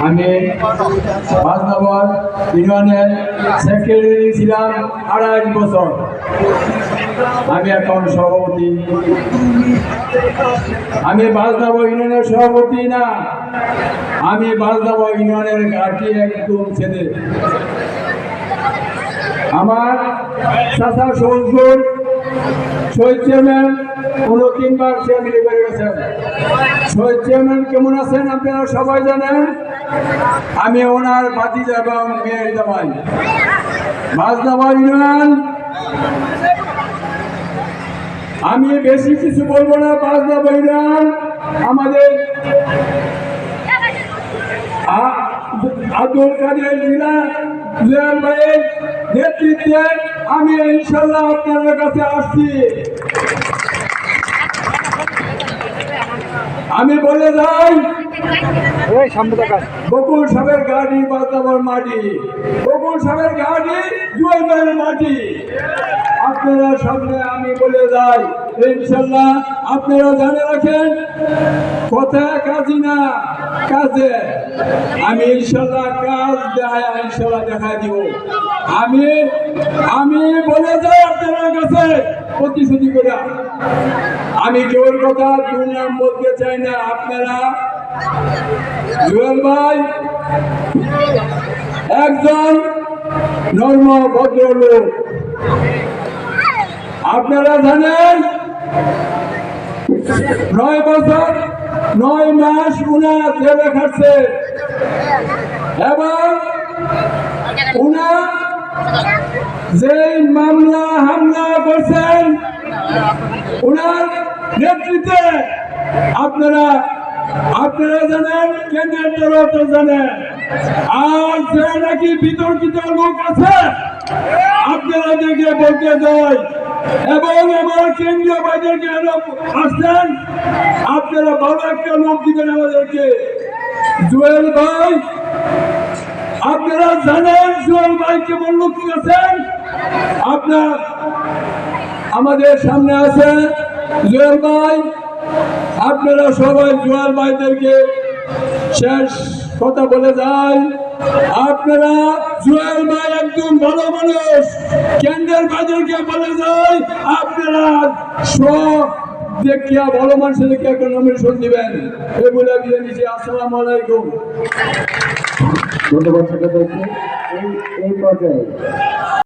আমি 5 নম্বর ইউনিয়নের সেক্রেটারি ছিলাম 28 বছর। আমি এখন সভাপতি। আমি 5 নম্বর ইউনিয়নের সভাপতি না, আমি 5 নম্বর ইউনিয়নের ঘাটি একদম ছেলে। আমার চাচা শ্বশুর শহীদ চেয়ারম্যান 3 বার চেয়ারম্যান করে গেছেন। শহীদ চেয়ারম্যান কেমন আছেন আপনারা সবাই জানেন। আমি ওনার ভাতিজা এবং মেয়ের জামাই। 5 নম্বর ইউনিয়ন, আমি বেশি কিছু বলবো না। 5 নম্বর ইউনিয়ন আমাদের আব্দুল কাদের জেলা জুয়েল ভাইয়ের নেতৃত্বে আমি ইনশাল্লাহ আপনাদের কাছে আসছি। আমি বলে যাই, বকুল সাহেবের গাড়ি বাতাবর মাটি, বকুল সাহেবের গাড়ি জুয়েল ভাইয়ের মাটি। আপনারা সামনে আমি বলে যাই ইনশাল্লাহ আপনারা জানে রাখেন, কথা কাজই না কাজে। আমি ইনশাল্লাহ কাজ দেখা দিব। আমি বলে যাই আপনার কাছে প্রতিশ্রুতি করে। আমি কেউর কথা দুর্নাম বলতে চাই না। আপনারা জুয়েল ভাই একজন নর্ম ভদ্রলোক। আপনারা জানেন 9 বছর 9 মাস উনার জেলে খাটছে এবং উনার যে মামলা হামলা করছেন উনার নেতৃত্বে আপনারা জানেন, কেন্দ্রের তরফ জানেন। আর যে নাকি বিতর্কিত লোক আছে আপনারা দেখে বলতে যাই এবং আমার কেন্দ্রীয় বাজারকে আসছেন, আপনারা ভালো একটা লোক দিবেন আমাদেরকে। জুয়েল ভাই, আপনারা জানেন জুয়েল ভাই কেমন লোক আছেন। আপনার আমাদের সামনে আছে জুয়েল ভাই। আপনারা সবাই জুয়েল ভাইদেরকে শেষ কথা বলে যায়, আপনারা জুয়েল ভাই একদম ভালো মানুষ। কেন্দ্রের বাজারকে বলে যায় আপনারা সব দেখিয়া ভালো মানুষদেরকে একটা নমিনেশন দিবেন। এই বলে দিয়ে নিচ্ছি। আসসালামু আলাইকুম। ধন্যবাদ। এই পর্যায়ে